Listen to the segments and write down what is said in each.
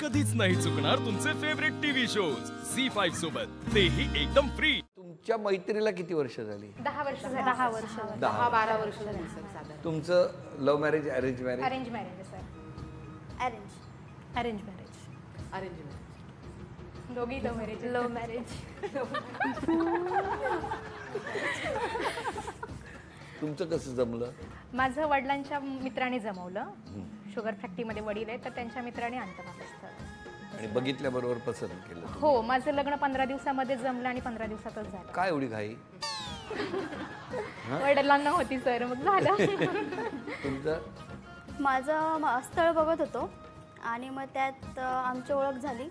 कधीच नाही चुकणार तुमचे फेवरेट टीव्ही शोज झी5 सोबत, तेही एकदम फ्री। तुमच्या मैत्रीला किती वर्ष झाली? 10 वर्ष झाली। 10 वर्ष 10-12 वर्ष झाली सर साधारण। तुमचं love marriage arrange marriage? Arrange marriage sir. Arrange marriage. दोघी लव्ह मॅरेज। Love marriage. तुमचं कसं जमलं? माझं वडिलांच्या मित्राने जमवलं। शुगर फॅक्टरीमध्ये वडील आहेत, तर त्यांच्या मित्राने आणलं मला स्थळ। आणि बघितल्याबरोबर पसंत केलं? हो, माझं लग्न 15 दिवसामध्ये जमलं आणि 15 दिवसातच झालं। काय एवढी घाई? वडिलांना होती सर, मग झालं। तुमचं? माझं स्थळ बघत होतो आणि मग त्यात आमची ओळख झाली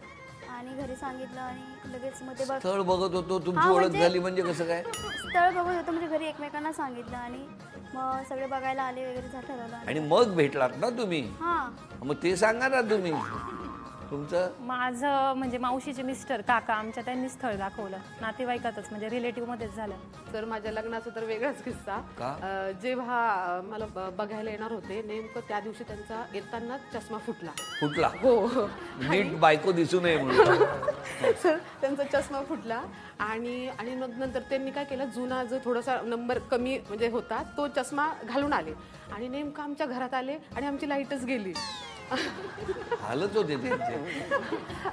आणि घरी सांगितलं आणि लगेच मग ते स्थळ बघत होतो, तुमची ओळख झाली म्हणजे कसं काय? स्थळ बघत होतो म्हणजे घरी एकमेकांना सांगितलं आणि मग सगळे बघायला आले वगैरे ठरवलं आणि मग भेटलात ना तुम्ही? हां, मग ते सांगा ना तुम्ही। तुमचं? माझं म्हणजे मावशीचे मिस्टर काका आमच्या त्यांनी स्थळ दाखवलं, नातेवाईकातच म्हणजे रिलेटिव्ह मध्येच झालं। तर माझ्या लग्नाचा तर वेगळाच किस्सा। जेव्हा मला बघायला येणार होते, नेमकं त्या दिवशी त्यांचा येताना चष्मा फुटला। फुटला? हो, नीट बायको दिसू नये म्हणून। सर त्यांचा चष्मा फुटला आणि मग नंतर त्यांनी काय केलं, जुना जो थोडासा नंबर कमी म्हणजे होता तो चष्मा घालून आले आणि नेमकं आमच्या घरात आले आणि आमची लाईटच गेली। हालत होते त्यांचे।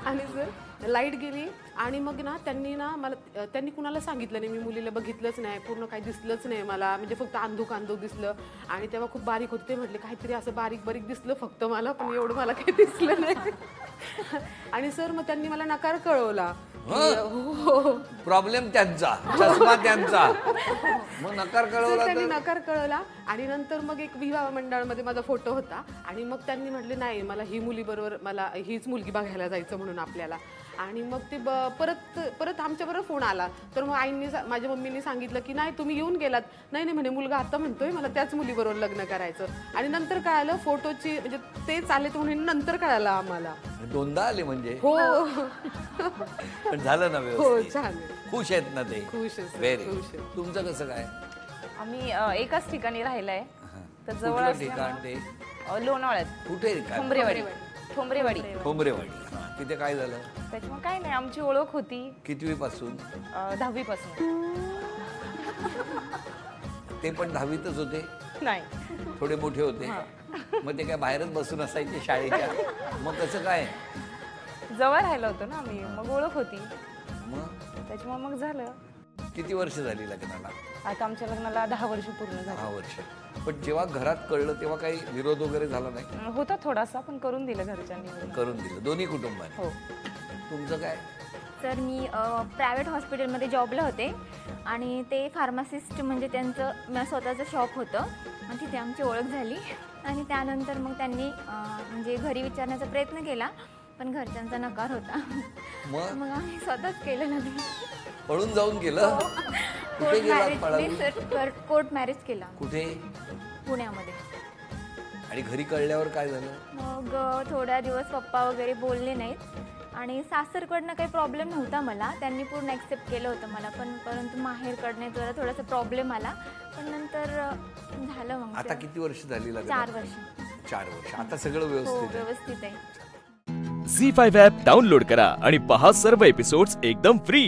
आणि सर लाईट गेली आणि मग ना त्यांनी कुणाला सांगितलं नाही, मी मुलीला बघितलंच नाही, पूर्ण काही दिसलंच नाही मला, म्हणजे फक्त अंधूक दिसलं आणि तेव्हा खूप बारीक होते, ते म्हटले काहीतरी असं बारीक दिसलं फक्त मला, पण एवढं मला काही दिसलं नाही। आणि सर मग त्यांनी मला नकार कळवला। प्रॉब्लेम त्यांचा, चष्मा त्यांचा, मग नकार कळवला? त्यांनी नकार कळवला आणि नंतर मग एक विवाह मंडळामध्ये माझा फोटो होता आणि मग त्यांनी म्हटले नाही, मला ही मुलीबरोबर, मला हीच मुलगी बघायला जायचं म्हणून आपल्याला। आणि मग ते परत आमच्याबरोबर फोन आला, तर मग आईंनी माझ्या मम्मीने सांगितलं की नाही तुम्ही येऊन गेलात, नाही म्हणे मुलगा आता म्हणतोय मला त्याच मुलीबरोबर लग्न करायचं। आणि नंतर कळालं फोटोची म्हणजे तेच आले म्हणून नंतर कळालं आम्हाला। दोनदा आले म्हणजे? हो। पण झालं ना व्यवस्थित? हो, छान। खुश आहेत ना ते? खुश आहे, व्हेरी। खुश आहे। तुमचं कसं काय? आम्ही एकाच ठिकाणी राहिलाय, तर जवळ कुठलं ठिकाण ते? लोणावळ्यात। कुठे? ठोंबरेवाडी। ठोंबरेवाडी। तिथे काय झालं? त्याच्यामुळे काय नाही, आमची ओळख होती। कितवी पासून? 10वी पासून। ते पण 10वीतच होते? नाही, थोडे मोठे होते? मग ते काय बाहेरच बसून असायचे शाळेच्या? मग कसं काय? जवळ राहिलो होतो ना आम्ही, मग ओळख होती, मग त्याच्यामुळे मग झालं। किती वर्ष झाली लग्नाला? आता आमच्या लग्नाला 10 वर्ष पूर्ण झाली। 10 वर्ष। पण जेव्हा घरात कळलं तेव्हा काही विरोध वगैरे झाला नाही? होता थोडासा, पण करून दिलं घरच्यांनी। करून दिलं दोन्ही कुटुंबाने? हो। तुमचं काय? तर मी प्रायव्हेट हॉस्पिटलमध्ये जॉबला होते आणि ते फार्मासिस्ट म्हणजे त्यांचं स्वतःचं शॉप होतं आणि तिथे आमची ओळख झाली आणि त्यानंतर मग त्यांनी म्हणजे घरी विचारण्याचा प्रयत्न केला, पण घरच्यांचा नकार होता। मग आम्ही स्वतःच केलं लग्न। पळून जाऊन केलं? कुठे गेलात पळून? कोर्ट मॅरेज केला। कुठे? पुण्यामध्ये। आणि घरी कळल्यावर काय झालं? मग थोड्या दिवस पप्पा वगैरे बोलले नाहीत आणि सासरकडनं काही प्रॉब्लेम नव्हता मला, त्यांनी पूर्ण ॲक्सेप्ट केलं होतं मला, पण परंतु माहेरकडनं जरा थोडासा प्रॉब्लेम आला, पण नंतर झालं। मग आता किती वर्ष झाली लग्न? 4 वर्ष। 4 वर्ष। आता सगळं व्यवस्थित आहे। झी5 ॲप डाउनलोड करा आणि पहा सर्व एपिसोड्स एकदम फ्री।